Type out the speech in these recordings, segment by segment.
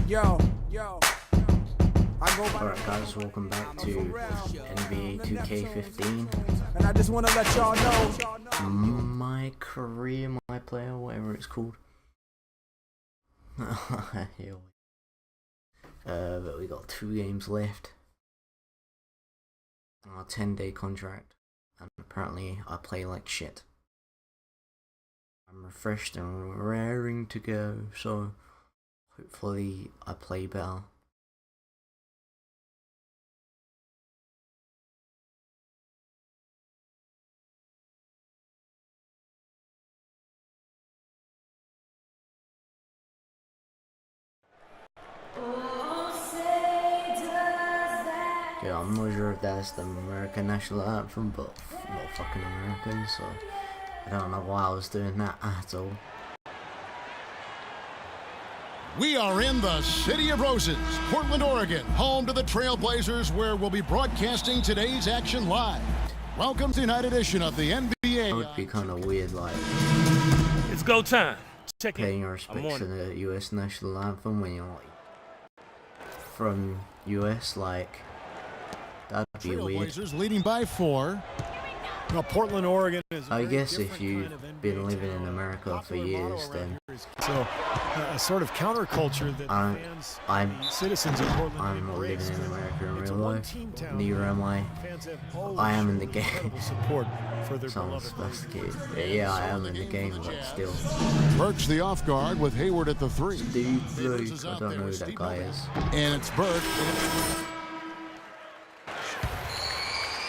Yo. Alright guys, welcome back to NBA 2K15. And I just want to let y'all know my career, MyPlayer, whatever it's called. Here but we got 2 games left on our 10-day contract, and apparently I play like shit. I'm refreshed and raring to go, so hopefully I play better. Yeah, I'm not sure if that's the American national anthem, but I'm not fucking American, so I don't know why I was doing that at all. We are in the City of Roses, Portland, Oregon, home to the Trailblazers, where we'll be broadcasting today's action live. Welcome to tonight's edition of the NBA. It would be kind of weird, like, it's go time. paying your respects to the US national anthem when you're like from US, like, that'd be weird. Trailblazers leading by 4. Well, Portland, Oregon is I guess if you've been living in America for years, then so a sort of counterculture that citizens of Portland I'm not living in America in real life. Neither am I. I am in the game. Support for their Sounds sophisticated. Yeah, I am in the game, but still. Burke's the off guard with Hayward at the 3. Steve Blake, I don't know who that guy is. And it's Burke.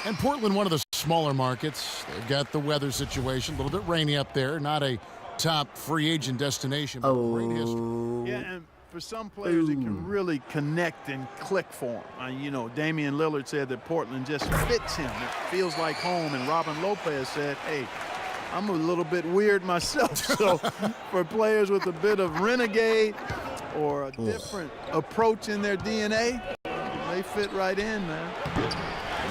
And Portland, one of the smaller markets. They've got the weather situation, a little bit rainy up there. Not a top free agent destination, but great history. Yeah, and for some players, it can really connect and click for them. You know, Damian Lillard said that Portland just fits him. It feels like home. And Robin Lopez said, hey, I'm a little bit weird myself. So for players with a bit of renegade or a different approach in their DNA, they fit right in, man.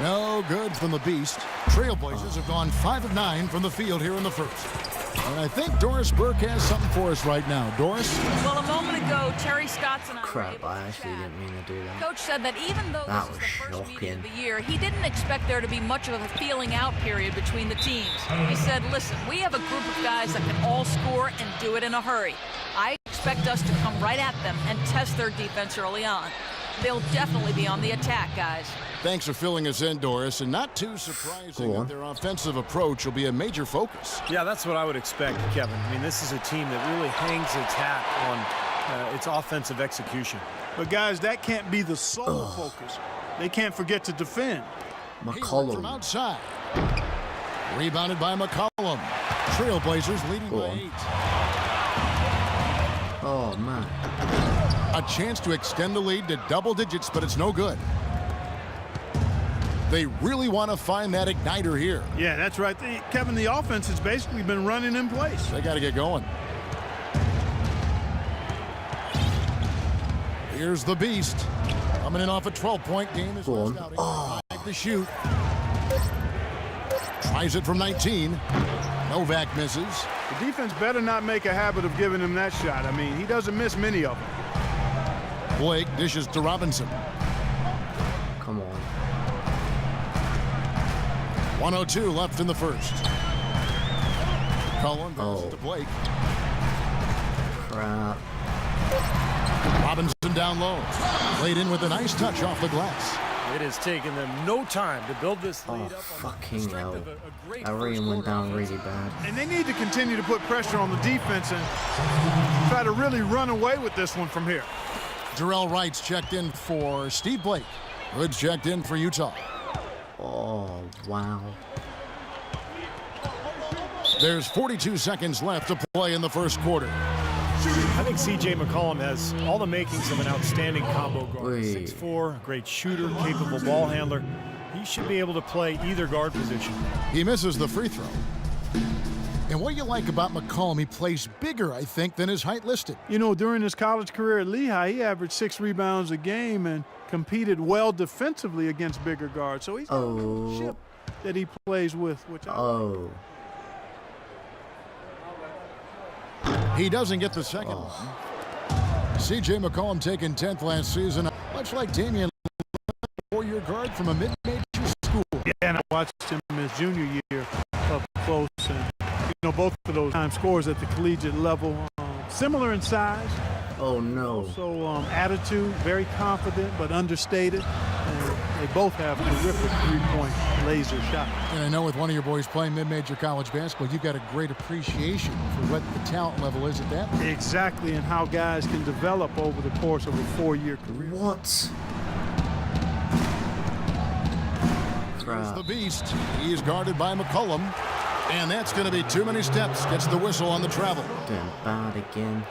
No good from the Beast. Trailblazers have gone 5 of 9 from the field here in the first. And I think Doris Burke has something for us right now. Doris? Well, a moment ago, Terry Stotts and I were able to I actually chat. didn't mean to do that. Coach said that even though That this is was the first meeting shocking. of the year, he didn't expect there to be much of a feeling out period between the teams. He said, listen, we have a group of guys that can all score and do it in a hurry. I expect us to come right at them and test their defense early on. They'll definitely be on the attack, guys. Thanks for filling us in, Doris, and not too surprising that their offensive approach will be a major focus. Yeah, that's what I would expect, Kevin. I mean, this is a team that really hangs its hat on its offensive execution. But, guys, that can't be the sole focus. They can't forget to defend. From McCollum. outside. Rebounded by McCollum. Trailblazers leading by 8. Oh, man. A chance to extend the lead to double digits, but it's no good. They really want to find that igniter here. Yeah, that's right. Kevin, the offense has basically been running in place. They got to get going. Here's the Beast. Coming in off a 12-point game. Is to shoot. Tries it from 19. Novak misses. The defense better not make a habit of giving him that shot. I mean, he doesn't miss many of them. Blake dishes to Robinson. Come on. 1:02 left in the first. Cullen goes to Blake. Crap. Robinson down low. Laid in with a nice touch off the glass. It has taken them no time to build this lead up. Fucking hell. That rain went down really bad. And they need to continue to put pressure on the defense and try to really run away with this one from here. Jarrell Wright's checked in for Steve Blake. Hood's checked in for Utah. Oh, wow. There's 42 seconds left to play in the first quarter. I think C.J. McCollum has all the makings of an outstanding combo guard. Wait. 6'4", great shooter, capable ball handler. He should be able to play either guard position. He misses the free throw. And what do you like about McCollum? He plays bigger, I think, than his height listed. You know, during his college career at Lehigh, he averaged 6 rebounds a game and competed well defensively against bigger guards. So he's a ship that he plays with, which I He doesn't get the second one. C.J. McCollum taken 10th last season, much like Damian, 4-year guard from a mid-major school. Yeah, and I watched him his junior year up close, and both of those time scores at the collegiate level, similar in size. Oh no. So attitude, very confident but understated. And they both have terrific three-point laser shot. And I know with one of your boys playing mid-major college basketball, you've got a great appreciation for what the talent level is at that. Exactly, and how guys can develop over the course of a 4-year career. What? Here's the beast. He's guarded by McCollum. And that's going to be too many steps. Gets the whistle on the travel. Doing bad again.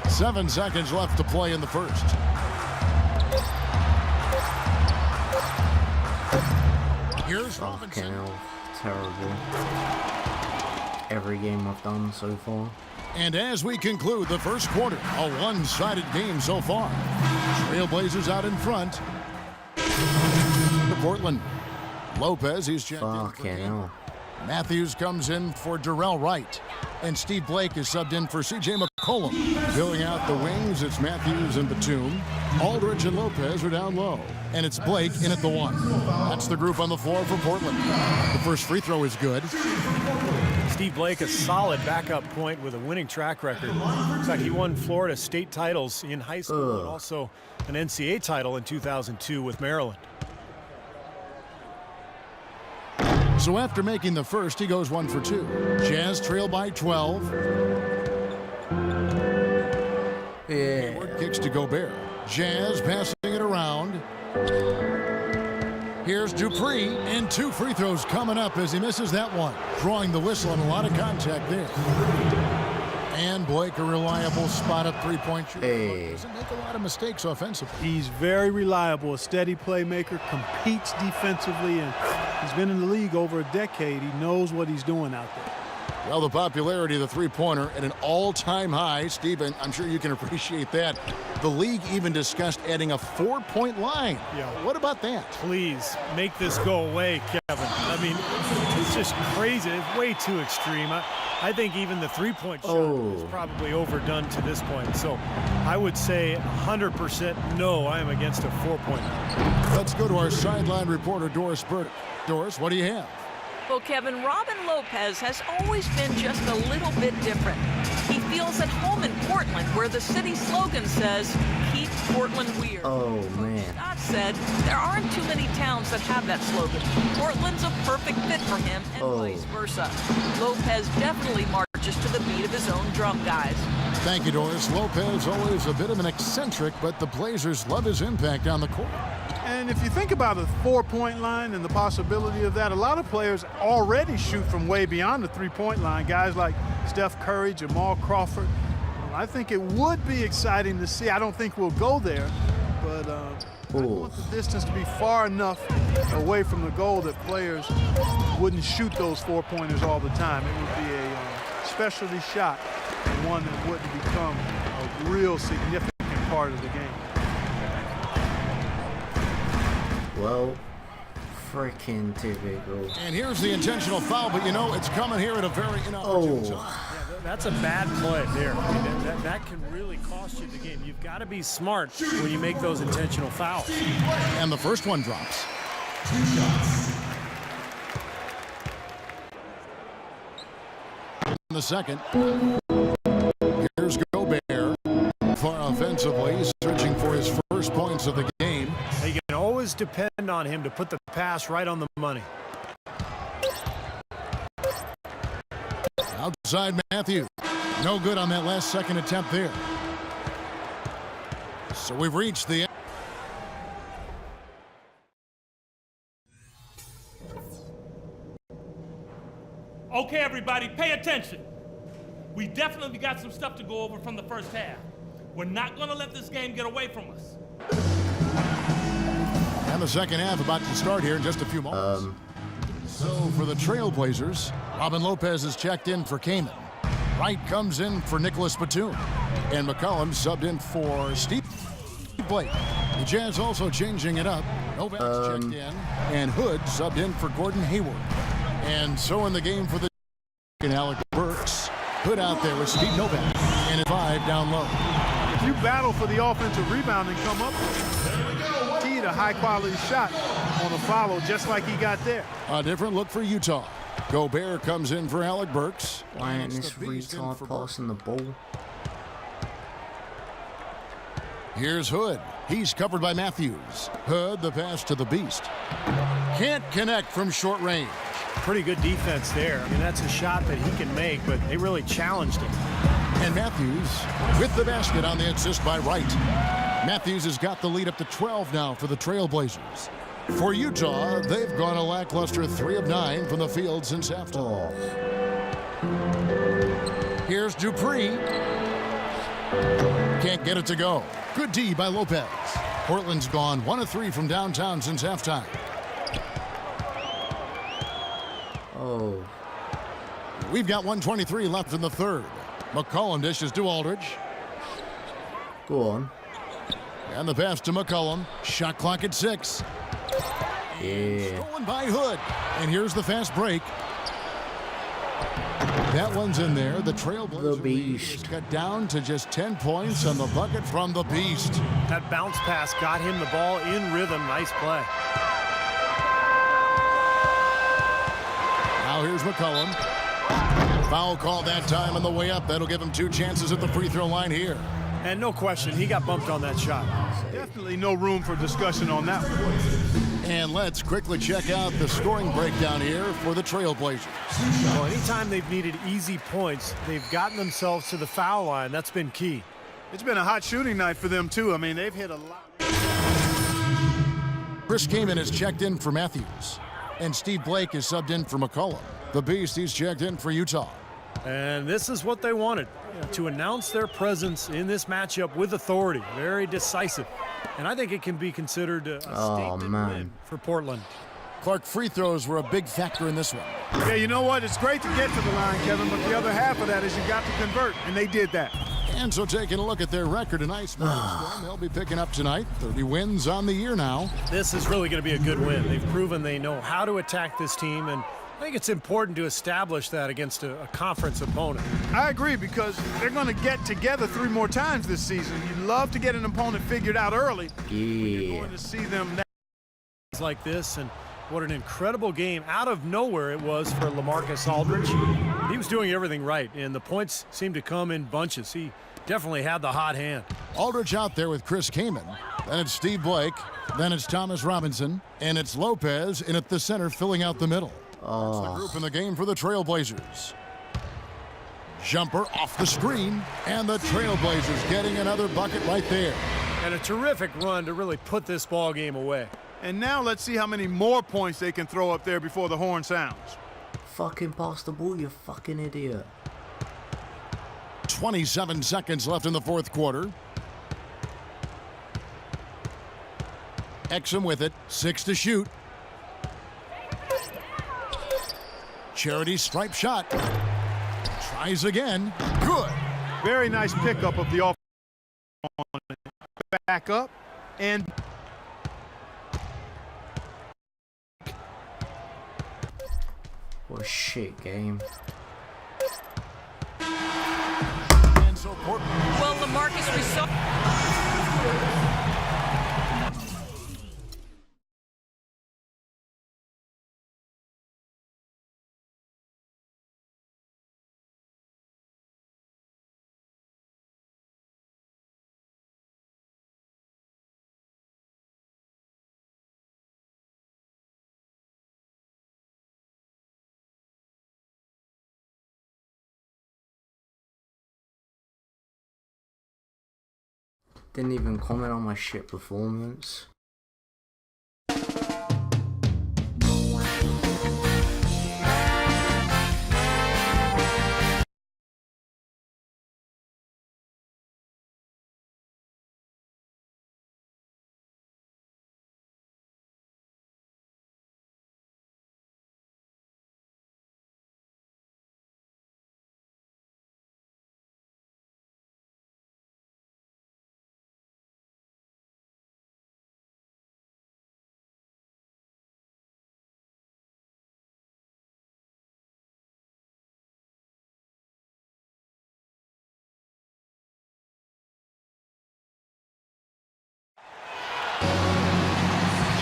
Seven seconds left to play in the first. Here's Robinson. Hell, terrible. Every game I've done so far. And as we conclude the first quarter, a one-sided game so far. Trailblazers out in front. To Portland. Lopez, he's checked in. Fucking hell. Matthews comes in for Darrell Wright. And Steve Blake is subbed in for C.J. McCollum. Filling out the wings, it's Matthews and Batum. Aldridge and Lopez are down low. And it's Blake in at the one. That's the group on the floor for Portland. The first free throw is good. Steve Blake, a solid backup point with a winning track record. In fact, he won Florida state titles in high school and also an NCAA title in 2002 with Maryland. So after making the first, he goes 1 for 2. Jazz trail by 12. Hayward kicks to Gobert. Jazz passing it around. Here's Dupree, and 2 free throws coming up as he misses that one. Drawing the whistle and a lot of contact there. And Blake, a reliable spot-up three-point shooter. Doesn't make a lot of mistakes offensively. He's very reliable, a steady playmaker, competes defensively, and he's been in the league over a decade. He knows what he's doing out there. Well, the popularity of the three-pointer at an all-time high. Stephen, I'm sure you can appreciate that. The league even discussed adding a 4-point line. Yeah. What about that? Please make this go away, Kevin. I mean, it's just crazy. It's way too extreme. I think even the three-point shot is probably overdone to this point. So I would say 100% no, I am against a 4-point. Let's go to our sideline reporter, Doris Burdick. Doris, what do you have? Well, Kevin, Robin Lopez has always been just a little bit different. He feels at home in Portland, where the city slogan says, "Keep Portland weird." Oh, man. Scott said there aren't too many towns that have that slogan. Portland's a perfect fit for him, and vice versa. Lopez definitely marches to the beat of his own drum, guys. Thank you, Doris. Lopez always a bit of an eccentric, but the Blazers love his impact on the court. And if you think about a 4-point line and the possibility of that, a lot of players already shoot from way beyond the 3-point line. Guys like Steph Curry, Jamal Crawford. I think it would be exciting to see. I don't think we'll go there, but I want the distance to be far enough away from the goal that players wouldn't shoot those 4-pointers all the time. It would be a specialty shot, and one that wouldn't become a real significant part of the game. Well, freaking typical. And here's the intentional foul, but you know it's coming here at a very inopportune time. Yeah, that's a bad play there. I mean, that can really cost you the game. You've got to be smart when you make those intentional fouls. And the first one drops. The second. Here's Gobert. Far offensively, searching for his first points of the game. You can always depend on him to put the pass right on the money. Outside Matthews. No good on that last second attempt there. So we've reached the end. Okay, everybody, pay attention. We definitely got some stuff to go over from the first half. We're not going to let this game get away from us. And the second half about to start here in just a few moments. So for the Trailblazers, Robin Lopez is checked in for Kaman. Wright comes in for Nicholas Batum. And McCollum subbed in for Steve Blake. The Jazz also changing it up. Novak's checked in, and Hood subbed in for Gordon Hayward. And so in the game for the and Alec Burks. Hood out there with Steve Novak, and a 5 down low. If you battle for the offensive rebound and come up with it, key to high-quality shot on a follow just like he got there. A different look for Utah. Gobert comes in for Alec Burks. Why ain't this retard passing the ball? Here's Hood. He's covered by Matthews. Hood, the pass to the Beast. Can't connect from short range. Pretty good defense there. I mean, that's a shot that he can make, but they really challenged him. And Matthews with the basket on the assist by Wright. Matthews has got the lead up to 12 now for the Trailblazers. For Utah, they've gone a lackluster 3 of 9 from the field since halftime. Here's Dupree. Can't get it to go. Good D by Lopez. Portland's gone 1 of 3 from downtown since halftime. Oh. We've got 1:23 left in the third. McCollum dishes to Aldridge. Go on. And the pass to McCollum. Shot clock at 6. Yeah. Stolen by Hood. And here's the fast break. That one's in there. The Trailblazers Beast cut down to just 10 points on the bucket from the Beast. That bounce pass got him the ball in rhythm. Nice play. Now here's McCollum. Foul call that time on the way up. That'll give him 2 chances at the free throw line here. And no question, he got bumped on that shot. Definitely no room for discussion on that one. And let's quickly check out the scoring breakdown here for the Trailblazers. Well, anytime they've needed easy points, they've gotten themselves to the foul line. That's been key. It's been a hot shooting night for them, too. I mean, they've hit a lot. Chris Kaman has checked in for Matthews. And Steve Blake is subbed in for McCollum. The Beast, he's checked in for Utah. And this is what they wanted, to announce their presence in this matchup with authority. Very decisive. And I think it can be considered a statement win for Portland. Clark, free throws were a big factor in this one. Yeah, you know what? It's great to get to the line, Kevin, but the other half of that is you got to convert, and they did that. And so taking a look at their record tonight, they'll be picking up tonight. 30 wins on the year now. This is really going to be a good win. They've proven they know how to attack this team, and I think it's important to establish that against a conference opponent. I agree, because they're going to get together 3 more times this season. You'd love to get an opponent figured out early. Yeah. You're going to see them Like this, and what an incredible game out of nowhere it was for LaMarcus Aldridge. He was doing everything right, and the points seemed to come in bunches. He definitely had the hot hand. Aldridge out there with Chris Kaman. Then it's Steve Blake. Then it's Thomas Robinson. And it's Lopez in at the center filling out the middle. That's the group in the game for the Trailblazers. Jumper off the screen. And the Trailblazers getting another bucket right there. And a terrific run to really put this ball game away. And now let's see how many more points they can throw up there before the horn sounds. Fucking pass the ball, you fucking idiot. 27 seconds left in the fourth quarter. Exum with it. 6 to shoot. Charity stripe shot. Tries again. Good. Very nice pickup of the offense. Back up and What a shit game. And so Portland. Well, LaMarcus, we saw. Didn't even comment on my shit performance.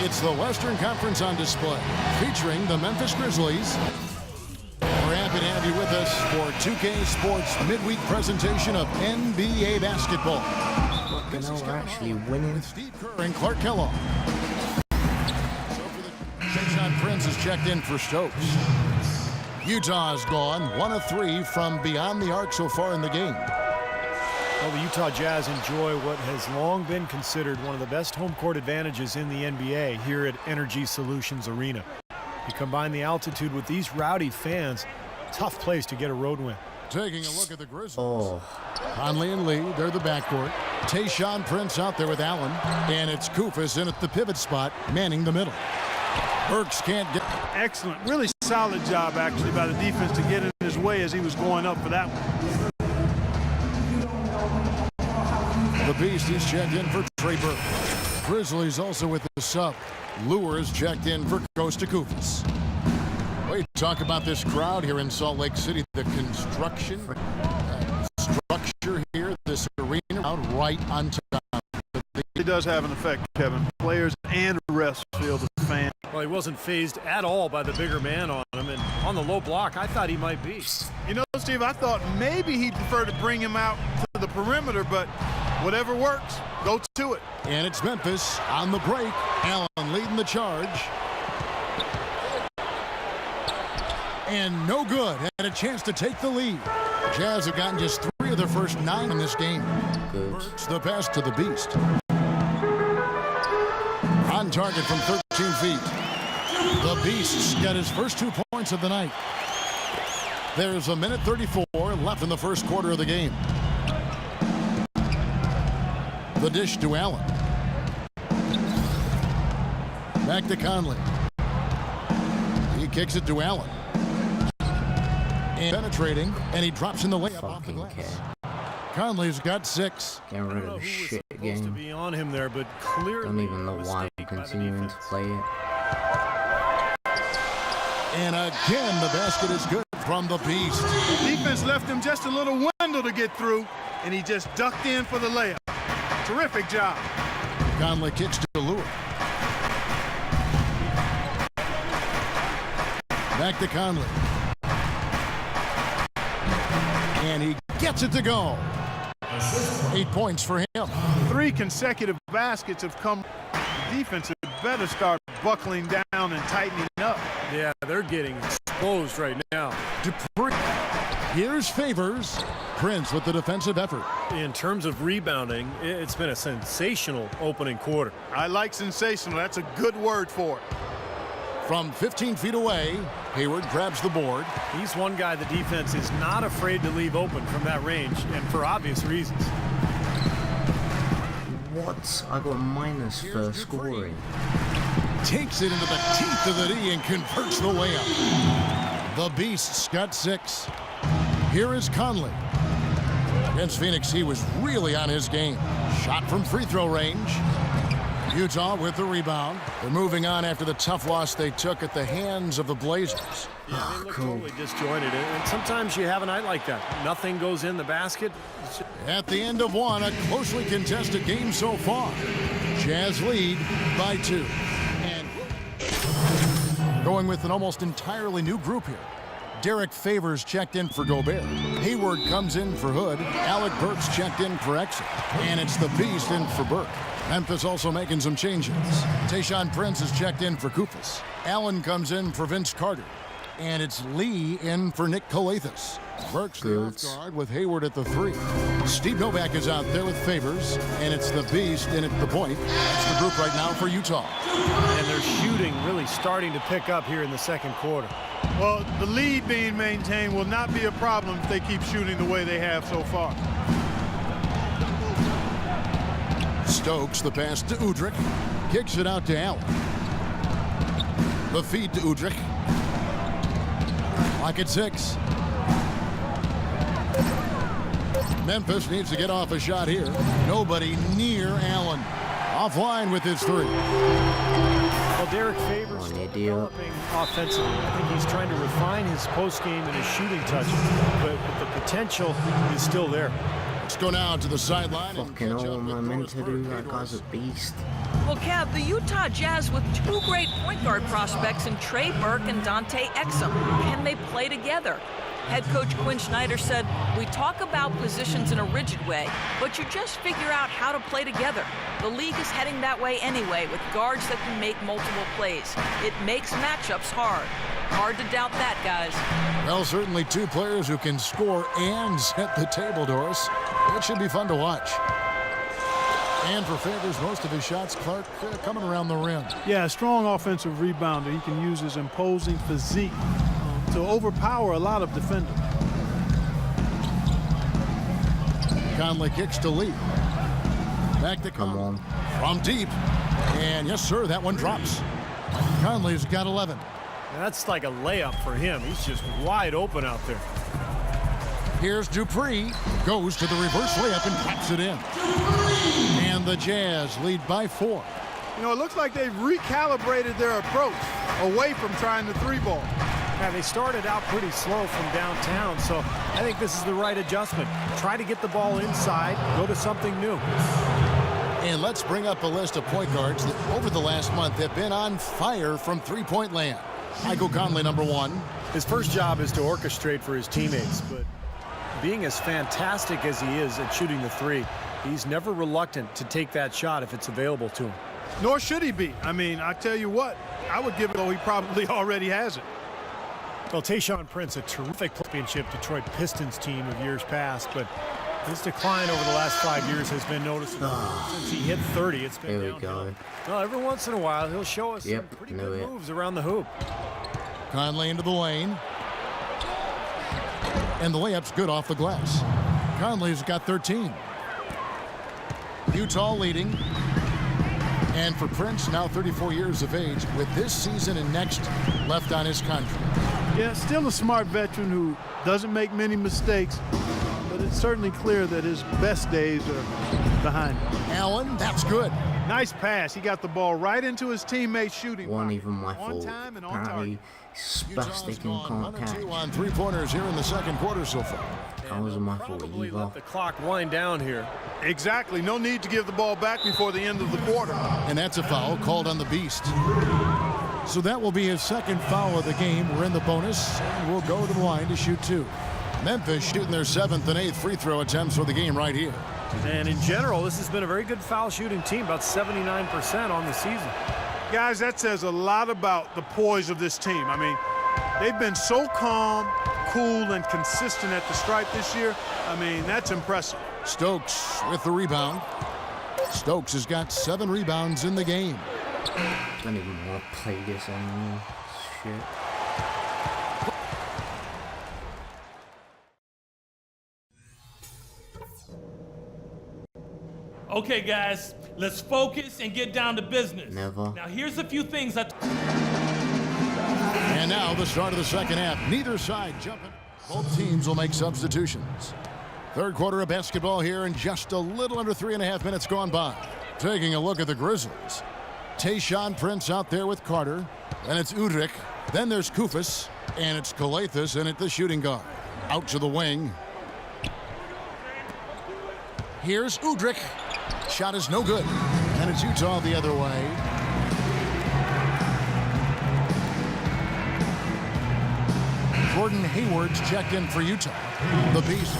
It's the Western Conference on display, featuring the Memphis Grizzlies. We're happy to have you with us for 2K Sports midweek presentation of NBA basketball. You know, we're actually winning. With Steve Kerr and Clark Kellogg. Tayshaun Prince has checked in for Stokes. Utah's gone 1 of 3 from beyond the arc so far in the game. Well, the Utah Jazz enjoy what has long been considered one of the best home court advantages in the NBA here at Energy Solutions Arena. You combine the altitude with these rowdy fans, tough place to get a road win. Taking a look at the Grizzlies. Conley and Lee, they're the backcourt. Tayshaun Prince out there with Allen. And it's Koufos in at the pivot spot, manning the middle. Burks can't get... Excellent. Really solid job, actually, by the defense to get in his way as he was going up for that one. The Beast is checked in for Draper. Grizzlies also with the sub. Lures checked in for Costa Koufos. Wait, talk about this crowd here in Salt Lake City. The construction structure here, this arena out right on top. It does have an effect, Kevin. Players and refs feel the fan. Well, he wasn't phased at all by the bigger man on him, and on the low block, I thought he might be. You know, Steve, I thought maybe he'd prefer to bring him out to the perimeter, but whatever works, go to it. And it's Memphis on the break. Allen leading the charge. And no good. Had a chance to take the lead. Jazz have gotten just 3 of their first 9 in this game. Burks the pass to the Beast. On target from 13 feet. The Beast's got his first 2 points of the night. There's a minute 34 left in the first quarter of the game. The dish to Allen. Back to Conley. He kicks it to Allen. And penetrating, and he drops in the layup off the glass. Conley's got 6. Getting rid of the shit game. To be on him there, but clearly Don't even know why I'm continuing to play it. And again, the basket is good from the Beast. The defense left him just a little window to get through, and he just ducked in for the layup. Terrific job. Conley kicks to Lure. Back to Conley. And he gets it to go. 8 points for him. 3 consecutive baskets have come. The defense had better start buckling down and tightening up. yeah, they're getting exposed right now. Dupree. Here's Favors. Prince with the defensive effort. In terms of rebounding, it's been a sensational opening quarter. I like sensational. That's a good word for it. From 15 feet away, Hayward grabs the board. He's one guy the defense is not afraid to leave open from that range, and for obvious reasons. What? I got minus for scoring. Takes it into the teeth of the D and converts the layup. The Beast's got 6. Here is Conley. Against Phoenix, he was really on his game. Shot from free throw range. Utah with the rebound. They're moving on after the tough loss they took at the hands of the Blazers. Yeah, they look totally disjointed, and sometimes you have a night like that. Nothing goes in the basket. At the end of 1, a closely contested game so far. Jazz lead by 2. And going with an almost entirely new group here. Derek Favors checked in for Gobert. Hayward comes in for Hood. Alec Burks checked in for Exit. And it's the Beast in for Burke. Memphis also making some changes. Tayshaun Prince is checked in for Koufos. Allen comes in for Vince Carter. And it's Lee in for Nick Colathis. Burks the off guard with Hayward at the 3. Steve Novak is out there with Favors. And it's the Beast in at the point. That's the group right now for Utah. And their shooting really starting to pick up here in the second quarter. Well, the lead being maintained will not be a problem if they keep shooting the way they have so far. Stokes, the pass to Udrich. Kicks it out to Allen. The feed to Udrich. Clock at 6. Memphis needs to get off a shot here. Nobody near Allen. Offline with his 3. Well, Derek Favors developing offensively. I think he's trying to refine his post game and his shooting touches, but the potential is still there. Let's go now to the sideline. Fucking all am I meant to do? That guy's a beast. Well, Cav, the Utah Jazz with two great point guard prospects in Trey Burke and Dante Exum. Can they play together? Head coach Quinn Snyder said, "We talk about positions in a rigid way, but you just figure out how to play together. The league is heading that way anyway, with guards that can make multiple plays. It makes matchups hard." Hard to doubt that, guys. Well, certainly two players who can score and set the table, Doris. It should be fun to watch. And for Favors, most of his shots, Clark, coming around the rim. Yeah, a strong offensive rebounder. He can use his imposing physique to overpower a lot of defenders. Conley kicks to Lee. Back to Come on. from deep. And yes, sir, that one drops. Conley's got 11. That's like a layup for him. He's just wide open out there. Here's Dupree. Goes to the reverse layup and taps it in. And the Jazz lead by 4. You know, it looks like they've recalibrated their approach away from trying the three ball. Yeah, they started out pretty slow from downtown, so I think this is the right adjustment. Try to get the ball inside, go to something new. And let's bring up a list of point guards that over the last month have been on fire from three-point land. Michael Conley, number 1. His first job is to orchestrate for his teammates, but being as fantastic as he is at shooting the three, he's never reluctant to take that shot if it's available to him. Nor should he be. I mean, I tell you what, I would give it, though he probably already has it. Well, Tayshaun Prince, a terrific championship Detroit Pistons team of years past, but his decline over the last 5 years has been noticeable. Since he hit 30, it's been Here we downhill. go. Well, every once in a while, he'll show us some Yep, pretty knew good it. moves around the hoop. Conley into the lane. And the layup's good off the glass. Conley's got 13. Utah leading. And for Prince, now 34 years of age, with this season and next left on his contract. Yeah, still a smart veteran who doesn't make many mistakes, but it's certainly clear that his best days are behind him. Allen, that's good. Nice pass. He got the ball right into his teammate's shooting. Wasn't pocket. even my On fault. time and on Apparently, target. spastic Utah's and gone can't 1 or 2 catch. on three-pointers here in the second quarter so far. That wasn't my fault Probably either. let the clock wind down here. Exactly. No need to give the ball back before the end of the quarter. And that's a foul called on the Beast. So that will be his second foul of the game. We're in the bonus, and we'll go to the line to shoot 2. Memphis shooting their 7th and 8th free throw attempts for the game right here. And in general, this has been a very good foul shooting team, about 79% on the season. Guys, that says a lot about the poise of this team. I mean, they've been so calm, cool, and consistent at the stripe this year. I mean, that's impressive. Stokes with the rebound. Stokes has got 7 rebounds in the game. I don't even want to play this anymore. Shit. Okay, guys, let's focus and get down to business. Never. Now, here's a few things And now the start of the second half. Neither side jumping. Both teams will make substitutions. Third quarter of basketball here in just a little under 3.5 minutes gone by. Taking a look at the Grizzlies. Tayshaun Prince out there with Carter. Then it's Udrich. Then there's Kufis. And it's Kalathis in at the shooting guard. Out to the wing. Here's Udrich. Shot is no good. And it's Utah the other way. Gordon Hayward's checked in for Utah. The Beast.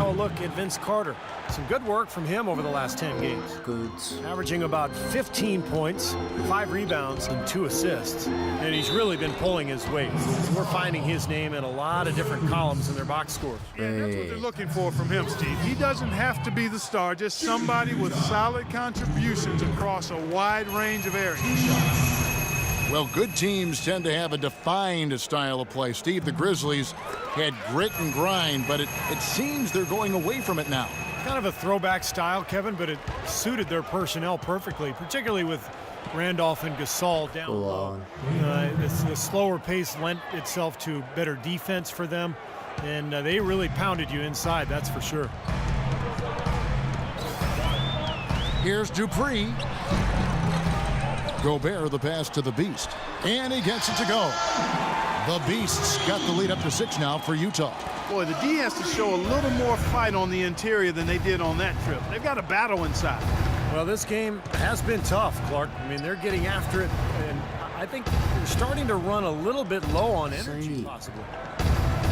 Oh, look at Vince Carter. Some good work from him over the last 10 games. Goods. Averaging about 15 points, 5 rebounds, and 2 assists. And he's really been pulling his weight. We're finding his name in a lot of different columns in their box scores. Yeah, that's what they're looking for from him, Steve. He doesn't have to be the star, just somebody with solid contributions across a wide range of areas. Well, good teams tend to have a defined style of play. Steve, the Grizzlies had grit and grind, but it seems they're going away from it now. Kind of a throwback style, Kevin, but it suited their personnel perfectly, particularly with Randolph and Gasol down low. The slower pace lent itself to better defense for them, and they really pounded you inside, that's for sure. Here's Dupree. Gobert, the pass to the Beast. And he gets it to go. The Beasts got the lead up to 6 now for Utah. Boy, the D has to show a little more fight on the interior than they did on that trip. They've got a battle inside. Well, this game has been tough, Clark. I mean, they're getting after it, and I think they're starting to run a little bit low on energy, possibly.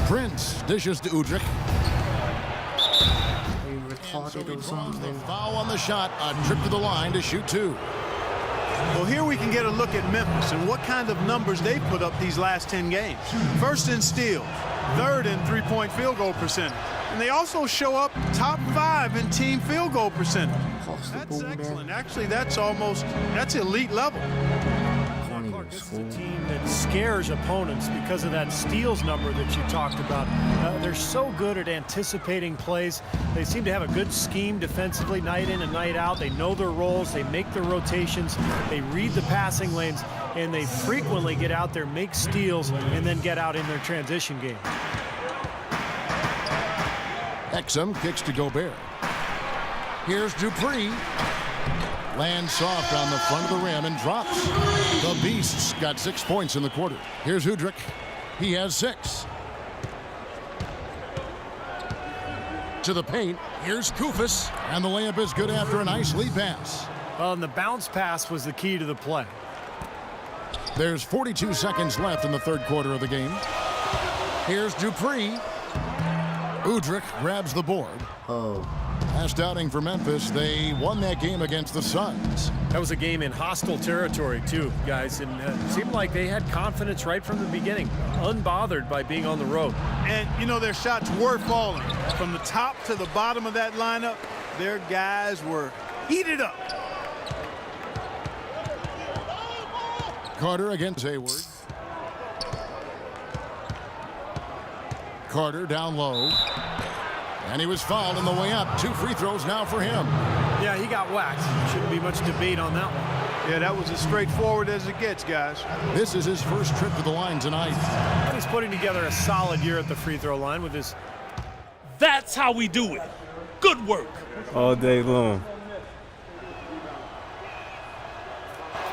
Prince dishes to Udrich. He retarded or something. Foul on the shot. A trip to the line to shoot 2. Well, here we can get a look at Memphis and what kind of numbers they put up these last 10 games. First in steals, third in three-point field goal percentage. And they also show up top 5 in team field goal percentage. That's excellent. Actually, that's elite level. Clark, this is a team that scares opponents because of that steals number that you talked about. They're so good at anticipating plays. They seem to have a good scheme defensively night in and night out. They know their roles. They make their rotations. They read the passing lanes, and they frequently get out there, make steals, and then get out in their transition game. Exum kicks to Gobert. Here's Dupree. Lands soft on the front of the rim and drops. The Beasts got 6 points in the quarter. Here's Udrich. He has 6. To the paint. Here's Kufis. And the layup is good after a nice lead pass. Well, and the bounce pass was the key to the play. There's 42 seconds left in the third quarter of the game. Here's Dupree. Udrich grabs the board. Oh. Last outing for Memphis, they won that game against the Suns. That was a game in hostile territory, too, guys. And it seemed like they had confidence right from the beginning, unbothered by being on the road. And, you know, their shots were falling. From the top to the bottom of that lineup, their guys were heated up. Carter against Hayward. Carter down low. And he was fouled on the way up. 2 free throws now for him. Yeah, he got whacked. Shouldn't be much debate on that one. Yeah, that was as straightforward as it gets, guys. This is his first trip to the line tonight. And he's putting together a solid year at the free throw line with his... That's how we do it. Good work. All day long.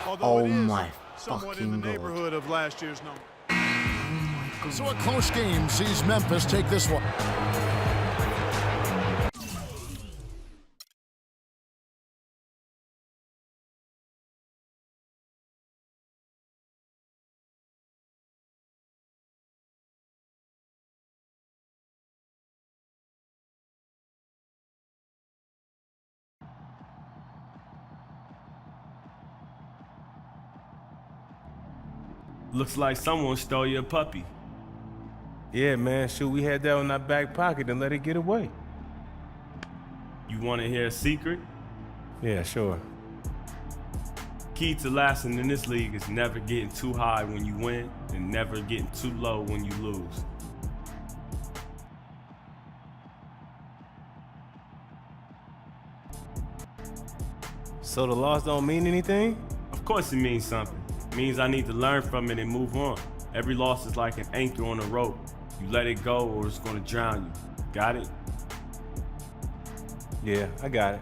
Although Oh it is my somewhat in the fucking neighborhood of last year's number. So a close game sees Memphis take this one. Looks like someone stole your puppy. Yeah, man, shoot, we had that in our back pocket and let it get away. You want to hear a secret? Yeah, sure. Key to lasting in this league is never getting too high when you win and never getting too low when you lose. So the loss don't mean anything? Of course it means something. It means I need to learn from it and move on. Every loss is like an anchor on a rope. You let it go or it's gonna drown you. Got it? Yeah, I got it.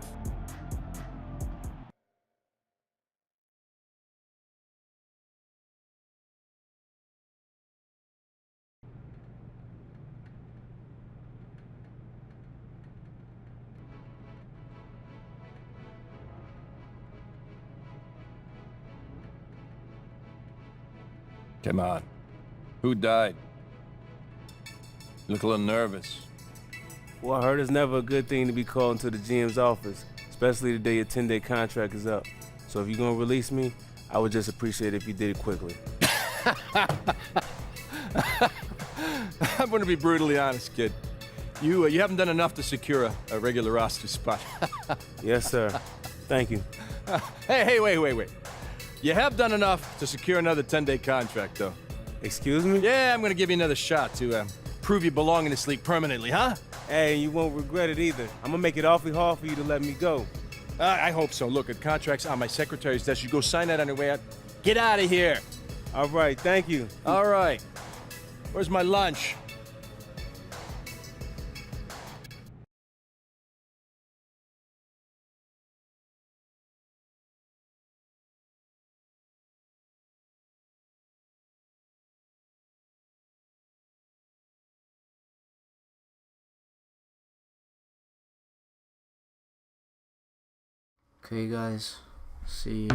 Come on. Who died? You look a little nervous. Well, I heard it's never a good thing to be called into the GM's office, especially the day your 10-day contract is up. So if you're gonna release me, I would just appreciate it if you did it quickly. I'm gonna be brutally honest, kid. You haven't done enough to secure a regular roster spot. Yes, sir. Thank you. Hey, wait. You have done enough to secure another 10-day contract, though. Excuse me? Yeah, I'm gonna give you another shot to prove you belong in this league permanently, huh? Hey, you won't regret it either. I'm gonna make it awfully hard for you to let me go. I hope so. Look, the contract's on my secretary's desk. You go sign that on your way out. Get out of here. All right, thank you. All right. Where's my lunch? Okay guys, see